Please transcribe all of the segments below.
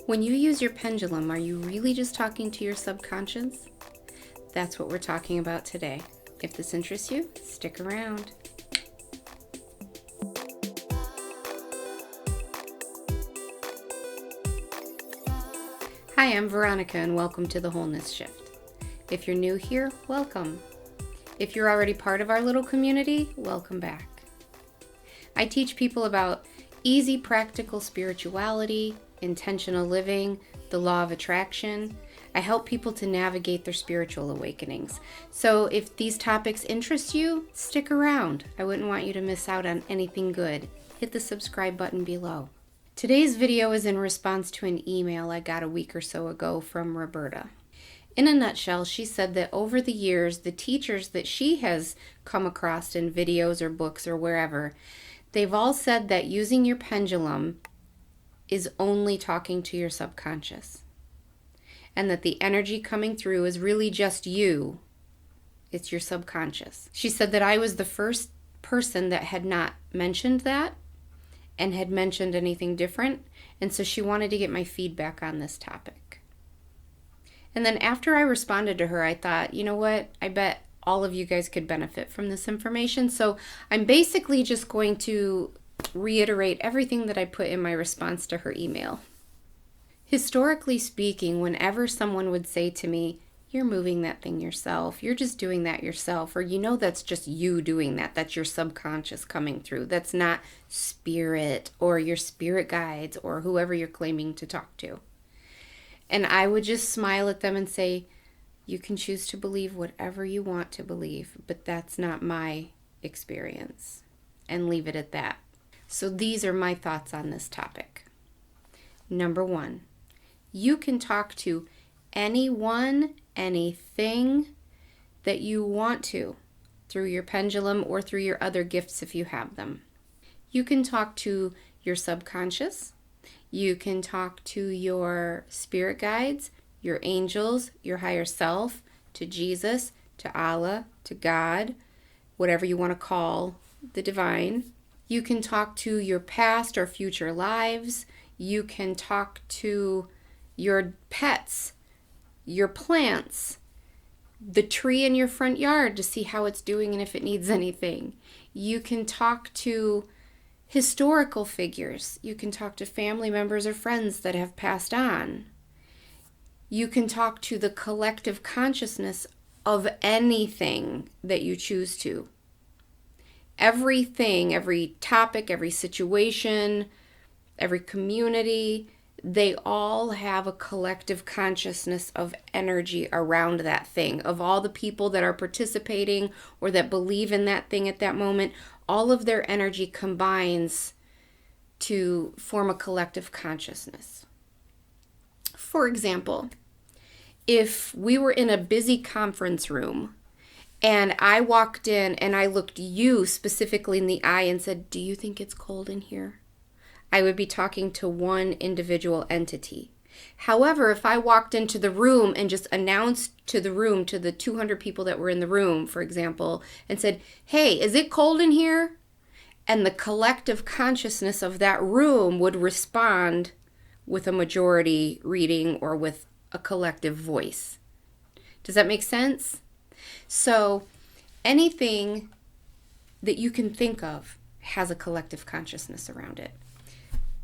When you use your pendulum, are you really just talking to your subconscious? That's what we're talking about today. If this interests you, stick around. Hi, I'm Veronica and welcome to the Wholeness Shift. If you're new here, welcome. If you're already part of our little community, welcome back. I teach people about easy, practical spirituality, intentional living, the law of attraction. I help people to navigate their spiritual awakenings. So if these topics interest you, stick around. I wouldn't want you to miss out on anything good. Hit the subscribe button below. Today's video is in response to an email I got a week or so ago from Roberta. In a nutshell, she said that over the years, the teachers that she has come across in videos or books or wherever, they've all said that using your pendulum is only talking to your subconscious. And that the energy coming through is really just you. It's your subconscious. She said that I was the first person that had not mentioned that and had mentioned anything different. And so she wanted to get my feedback on this topic. And then after I responded to her, I thought, you know what? I bet all of you guys could benefit from this information. So I'm basically just going to reiterate everything that I put in my response to her email. Historically speaking, whenever someone would say to me, you're moving that thing yourself, you're just doing that yourself, or you know that's just you doing that, that's your subconscious coming through, that's not spirit or your spirit guides or whoever you're claiming to talk to. And I would just smile at them and say, you can choose to believe whatever you want to believe, but that's not my experience, and leave it at that. So these are my thoughts on this topic. Number one, you can talk to anyone, anything that you want to through your pendulum or through your other gifts if you have them. You can talk to your subconscious. You can talk to your spirit guides, your angels, your higher self, to Jesus, to Allah, to God, whatever you want to call the divine. You can talk to your past or future lives. You can talk to your pets, your plants, the tree in your front yard to see how it's doing and if it needs anything. You can talk to historical figures. You can talk to family members or friends that have passed on. You can talk to the collective consciousness of anything that you choose to. Everything, every topic, every situation, every community, they all have a collective consciousness of energy around that thing. Of all the people that are participating or that believe in that thing at that moment, all of their energy combines to form a collective consciousness. For example, if we were in a busy conference room and I walked in and I looked you specifically in the eye and said, do you think it's cold in here? I would be talking to one individual entity. However, if I walked into the room and just announced to the room, to the 200 people that were in the room, for example, and said, hey, is it cold in here? And the collective consciousness of that room would respond with a majority reading or with a collective voice. Does that make sense? So anything that you can think of has a collective consciousness around it.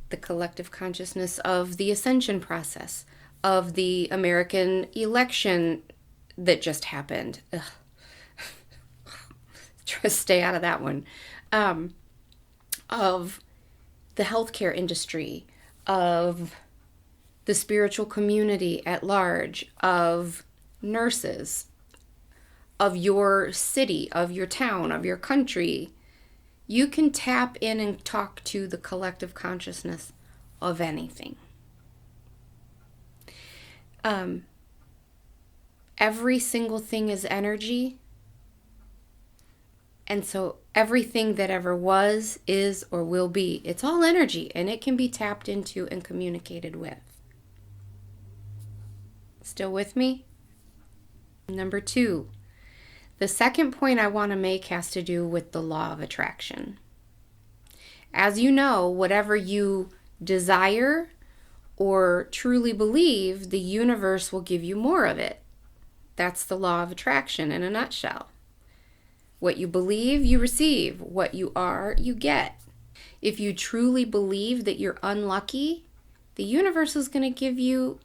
The collective consciousness of the ascension process, of the American election that just happened. Ugh. Try to stay out of that one. Of the healthcare industry, of the spiritual community at large, of nurses, of your city, of your town, of your country. You can tap in and talk to the collective consciousness of anything. Every single thing is energy. And so everything that ever was, is, or will be, it's all energy, and it can be tapped into and communicated with. Still with me? Number two, the second point I want to make has to do with the law of attraction. As you know, whatever you desire or truly believe, the universe will give you more of it. That's the law of attraction in a nutshell. What you believe, you receive. What you are, you get. If you truly believe that you're unlucky, the universe is going to give you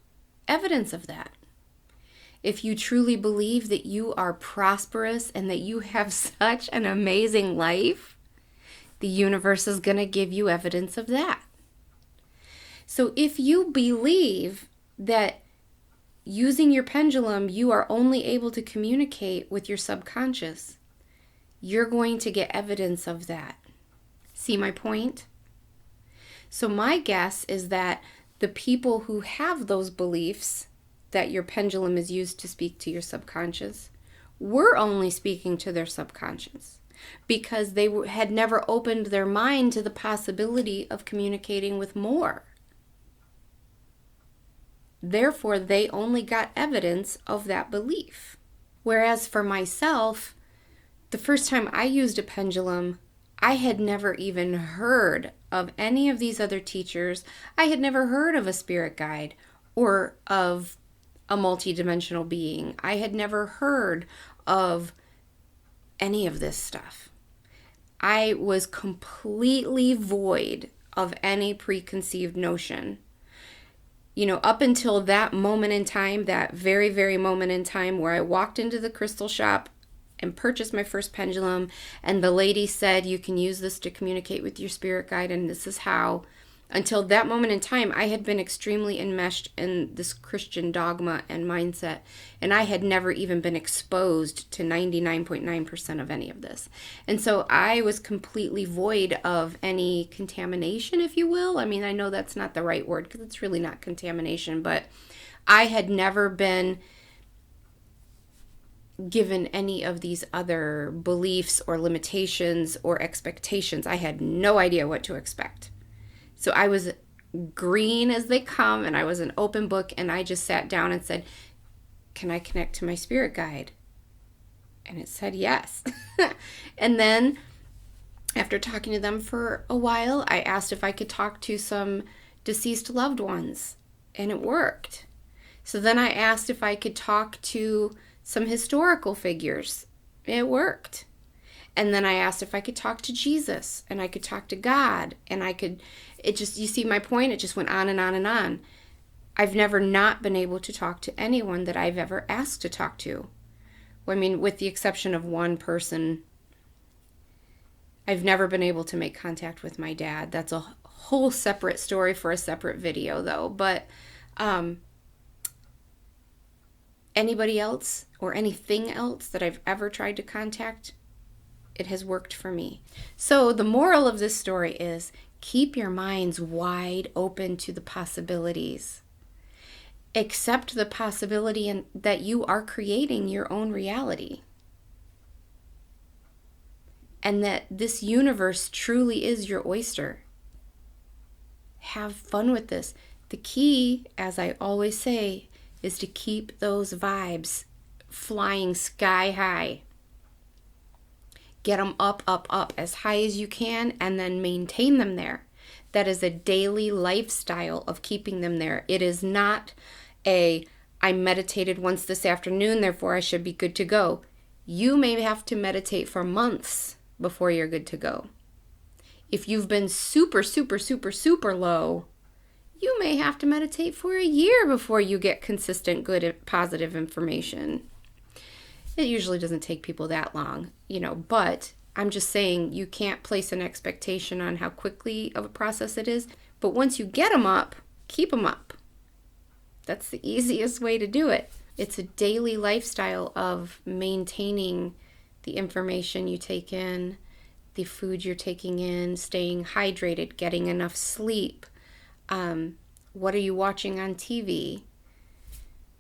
evidence of that. If you truly believe that you are prosperous and that you have such an amazing life, the universe is going to give you evidence of that. So if you believe that using your pendulum, you are only able to communicate with your subconscious, you're going to get evidence of that. See my point? So my guess is that the people who have those beliefs that your pendulum is used to speak to your subconscious were only speaking to their subconscious because they had never opened their mind to the possibility of communicating with more. Therefore, they only got evidence of that belief. Whereas for myself, the first time I used a pendulum, I had never even heard of any of these other teachers. I had never heard of a spirit guide or of a multidimensional being. I had never heard of any of this stuff. I was completely void of any preconceived notion. Up until that moment in time, that very, very moment in time where I walked into the crystal shop and purchased my first pendulum, and the lady said, you can use this to communicate with your spirit guide, and this is how. Until that moment in time, I had been extremely enmeshed in this Christian dogma and mindset, and I had never even been exposed to 99.9% of any of this. And so I was completely void of any contamination, if you will. I mean, I know that's not the right word because it's really not contamination, but I had never been given any of these other beliefs or limitations or expectations. I had no idea what to expect. So I was green as they come, and I was an open book, and I just sat down and said, can I connect to my spirit guide? And it said yes. And then after talking to them for a while, I asked if I could talk to some deceased loved ones, and it worked. So then I asked if I could talk to some historical figures. It worked. And then I asked if I could talk to Jesus, and I could talk to God, and you see my point? It just went on and on and on. I've never not been able to talk to anyone that I've ever asked to talk to. I mean, with the exception of one person, I've never been able to make contact with my dad. That's a whole separate story for a separate video, though. But anybody else or anything else that I've ever tried to contact, it has worked for me. So the moral of this story is keep your minds wide open to the possibilities. Accept the possibility that you are creating your own reality. And that this universe truly is your oyster. Have fun with this. The key, as I always say, is to keep those vibes flying sky high. Get them up, up, up as high as you can, and then maintain them there. That is a daily lifestyle of keeping them there. It is not I meditated once this afternoon, therefore I should be good to go. You may have to meditate for months before you're good to go. If you've been super, super, super, super low, you may have to meditate for a year before you get consistent, good, positive information. It usually doesn't take people that long, but I'm just saying you can't place an expectation on how quickly of a process it is. But once you get them up, keep them up. That's the easiest way to do it. It's a daily lifestyle of maintaining the information you take in, the food you're taking in, staying hydrated, getting enough sleep. What are you watching on TV?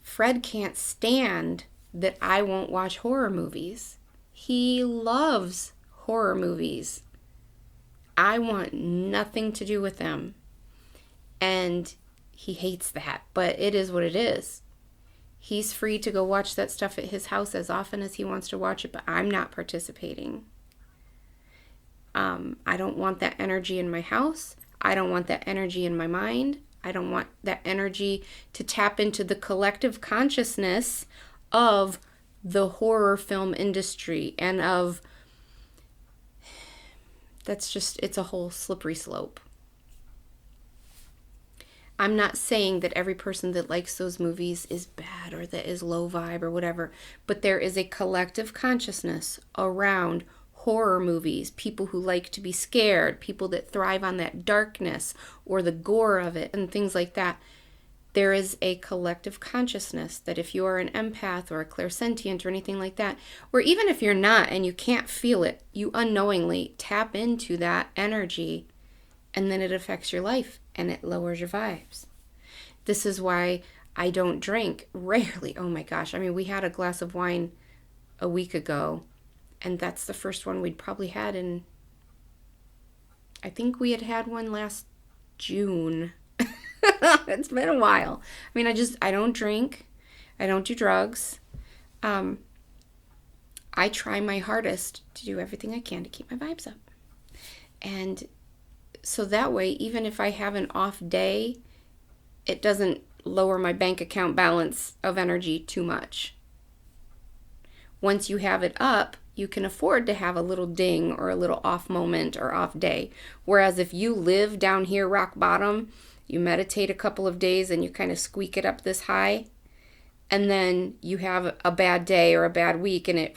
Fred can't stand that I won't watch horror movies. He loves horror movies. I want nothing to do with them. And he hates that, but it is what it is. He's free to go watch that stuff at his house as often as he wants to watch it, but I'm not participating. I don't want that energy in my house. I don't want that energy in my mind. I don't want that energy to tap into the collective consciousness of the horror film industry and of, it's a whole slippery slope. I'm not saying that every person that likes those movies is bad or that is low vibe or whatever, but there is a collective consciousness around horror movies, people who like to be scared, people that thrive on that darkness or the gore of it and things like that. There is a collective consciousness that if you are an empath or a clairsentient or anything like that, or even if you're not and you can't feel it, you unknowingly tap into that energy and then it affects your life and it lowers your vibes. This is why I don't drink rarely. Oh my gosh. I mean, we had a glass of wine a week ago, and that's the first one we'd probably had in, I think we had one last June. It's been a while. I mean, I don't drink. I don't do drugs. I try my hardest to do everything I can to keep my vibes up. And so that way, even if I have an off day, it doesn't lower my bank account balance of energy too much. Once you have it up, you can afford to have a little ding or a little off moment or off day. Whereas if you live down here rock bottom, you meditate a couple of days and you kind of squeak it up this high, and then you have a bad day or a bad week and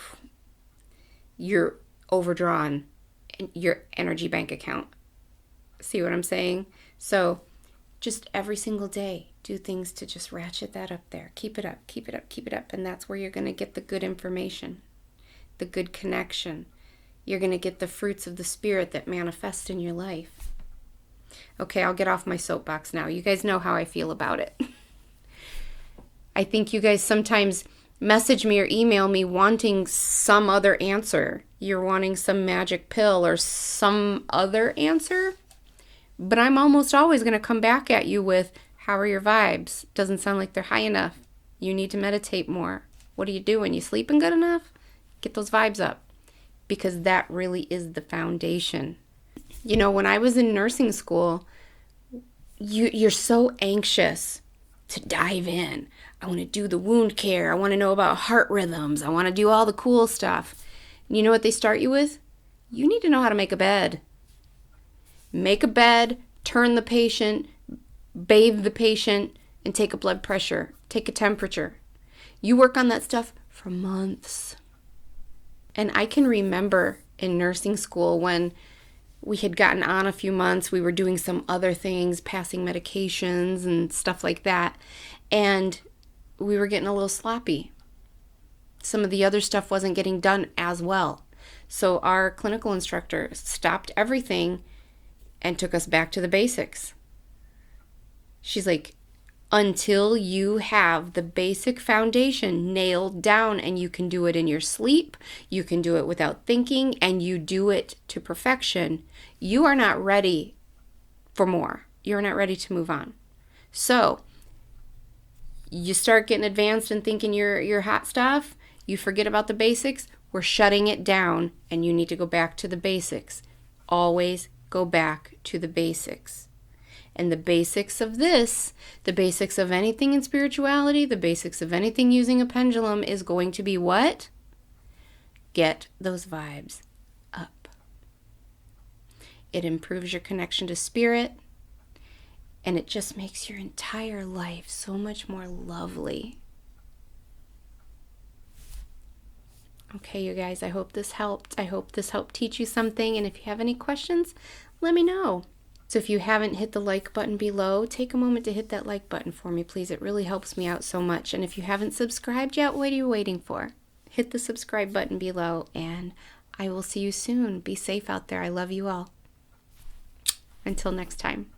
you're overdrawn in your energy bank account. See what I'm saying? So just every single day, do things to just ratchet that up there. Keep it up, keep it up, keep it up. And that's where you're going to get the good information, the good connection. You're going to get the fruits of the spirit that manifest in your life. Okay, I'll get off my soapbox now. You guys know how I feel about it. I think you guys sometimes message me or email me wanting some other answer. You're wanting some magic pill or some other answer. But I'm almost always going to come back at you with, how are your vibes? Doesn't sound like they're high enough. You need to meditate more. What are you doing? You sleeping good enough? Get those vibes up. Because that really is the foundation. You know, when I was in nursing school, you're so anxious to dive in. I want to do the wound care. I want to know about heart rhythms. I want to do all the cool stuff. And you know what they start you with? You need to know how to make a bed. Make a bed, turn the patient, bathe the patient, and take a blood pressure, take a temperature. You work on that stuff for months. And I can remember in nursing school when we had gotten on a few months, we were doing some other things, passing medications and stuff like that, and we were getting a little sloppy. Some of the other stuff wasn't getting done as well. So our clinical instructor stopped everything and took us back to the basics. She's like, until you have the basic foundation nailed down and you can do it in your sleep, you can do it without thinking, and you do it to perfection, you are not ready for more. You're not ready to move on. So you start getting advanced and thinking you're hot stuff, you forget about the basics, we're shutting it down, and you need to go back to the basics. Always go back to the basics. And the basics of this, the basics of anything in spirituality, the basics of anything using a pendulum is going to be what? Get those vibes up. It improves your connection to spirit, and it just makes your entire life so much more lovely. Okay, you guys, I hope this helped. I hope this helped teach you something. And if you have any questions, let me know. So if you haven't hit the like button below, take a moment to hit that like button for me, please. It really helps me out so much. And if you haven't subscribed yet, what are you waiting for? Hit the subscribe button below, and I will see you soon. Be safe out there. I love you all. Until next time.